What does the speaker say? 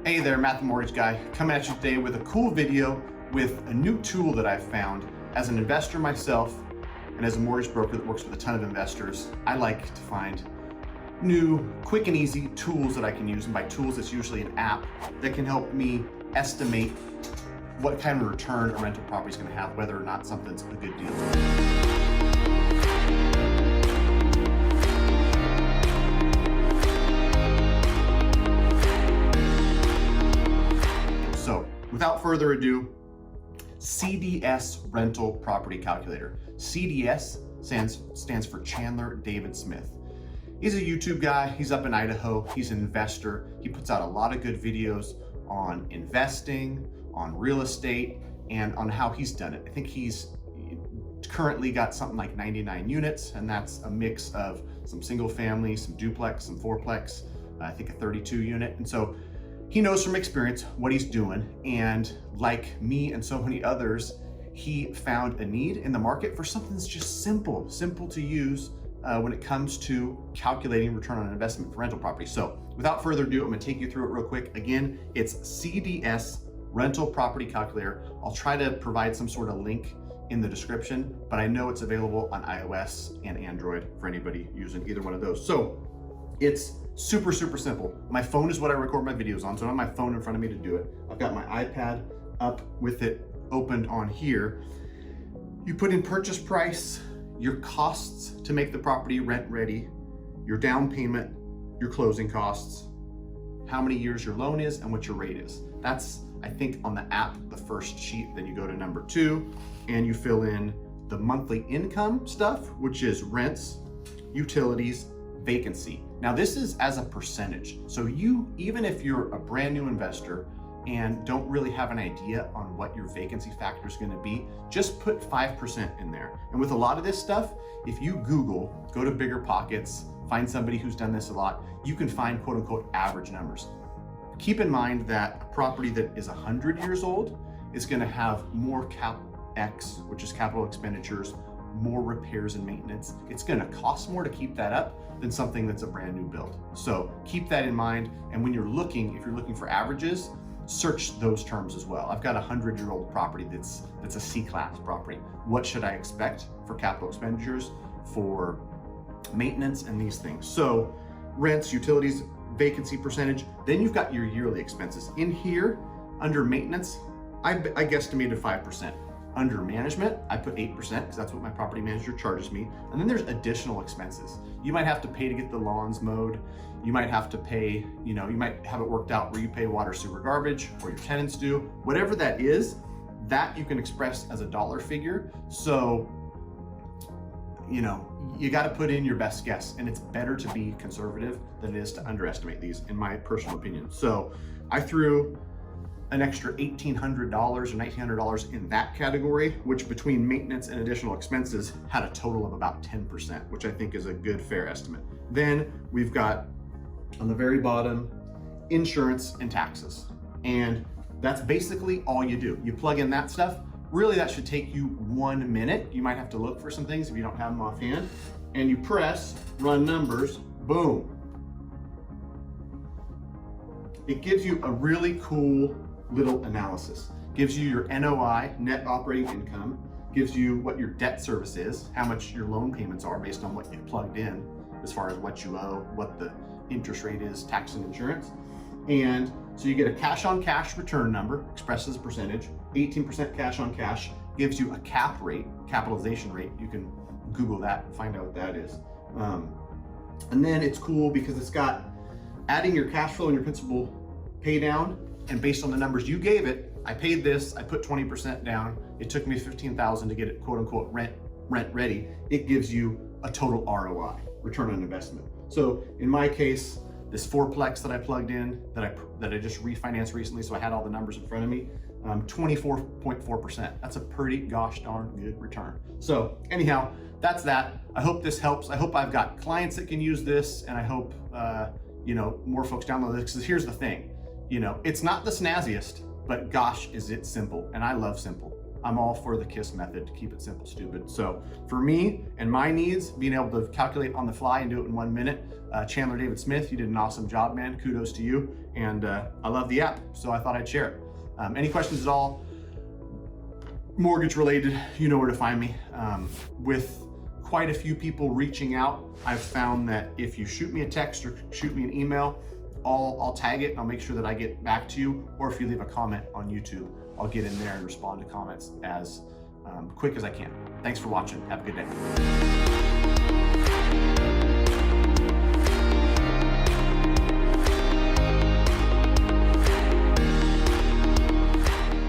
Hey there, Matt the Mortgage Guy, coming at you today with a cool video with a new tool that I've found. As an investor myself and as a mortgage broker that works with a ton of investors, I like to find new, quick and easy tools that I can use. And by tools, it's usually an app that can help me estimate what kind of return a rental property is going to have, whether or not something's a good deal. So without further ado, CDS Rental Property Calculator. CDS stands for Chandler David Smith. He's a YouTube guy. He's up in Idaho. He's an investor. He puts out a lot of good videos on investing, on real estate, and on how he's done it. I think he's currently got something like 99 units, and that's a mix of some single family, some duplex, some fourplex, I think a 32 unit. And so he knows from experience what he's doing. And like me and so many others, he found a need in the market for something that's just simple to use when it comes to calculating return on investment for rental property. So without further ado, I'm gonna take you through it real quick. Again, it's CDS Rental Property Calculator. I'll try to provide some sort of link in the description, but I know it's available on iOS and Android for anybody using either one of those. So it's super simple. My phone is what I record my videos on, so I have my phone in front of me to do it. I've got my iPad up with it opened on here. You put in purchase price, your costs to make the property rent ready, your down payment, your closing costs, how many years your loan is, and what your rate is. That's, I think, on the app, the first sheet. Then you go to number 2 and you fill in the monthly income stuff, which is rents, utilities, vacancy. Now this is as a percentage. So even if you're a brand new investor and don't really have an idea on what your vacancy factor is going to be, just put 5% in there. And with a lot of this stuff, if you Google, go to Bigger Pockets, find somebody who's done this a lot, you can find quote unquote average numbers. Keep in mind that a property that is 100 years old is going to have more CapEx, which is capital expenditures, more repairs and maintenance. It's going to cost more to keep that up than something that's a brand new build. So keep that in mind. And when you're looking, if you're looking for averages, search those terms as well. I've got a 100-year-old property that's a C-class property. What should I expect for capital expenditures, for maintenance, and these things? So rents, utilities, vacancy percentage. Then you've got your yearly expenses. In here, under maintenance, I guesstimated 5%. Under management, I put 8% because that's what my property manager charges me. And then there's additional expenses. You might have to pay to get the lawns mowed. You might have to pay, you might have it worked out where you pay water, sewer, garbage, or your tenants do. Whatever that is, that you can express as a dollar figure. So, you got to put in your best guess, and it's better to be conservative than it is to underestimate these, in my personal opinion. So I threw an extra $1,800 or $1,900 in that category, which between maintenance and additional expenses had a total of about 10%, which I think is a good, fair estimate. Then we've got on the very bottom, insurance and taxes. And that's basically all you do. You plug in that stuff. Really, that should take you 1 minute. You might have to look for some things if you don't have them offhand. And you press run numbers, boom. It gives you a really cool little analysis. Gives you your NOI, net operating income, gives you what your debt service is, how much your loan payments are based on what you've plugged in, as far as what you owe, what the interest rate is, tax and insurance. And so you get a cash on cash return number, expressed as a percentage, 18% cash on cash, gives you a cap rate, capitalization rate. You can Google that and find out what that is. And then it's cool because it's got adding your cash flow and your principal pay down. And based on the numbers you gave it, I paid this, I put 20% down. It took me $15,000 to get it quote unquote rent ready. It gives you a total ROI, return on investment. So in my case, this fourplex that I plugged in, that I just refinanced recently, so I had all the numbers in front of me, 24.4%. That's a pretty gosh darn good return. So anyhow, that's that. I hope this helps. I hope I've got clients that can use this, and I hope more folks download this, because here's the thing. It's not the snazziest, but gosh, is it simple, and I love simple. I'm all for the KISS method, to keep it simple, stupid. So for me and my needs, being able to calculate on the fly and do it in 1 minute, Chandler David Smith, you did an awesome job, man. Kudos to you. And I love the app, so I thought I'd share it. Any questions at all, mortgage related, you know where to find me. With quite a few people reaching out, I've found that if you shoot me a text or shoot me an email, I'll tag it and I'll make sure that I get back to you. Or if you leave a comment on YouTube, I'll get in there and respond to comments as quick as I can. Thanks for watching. Have a good day.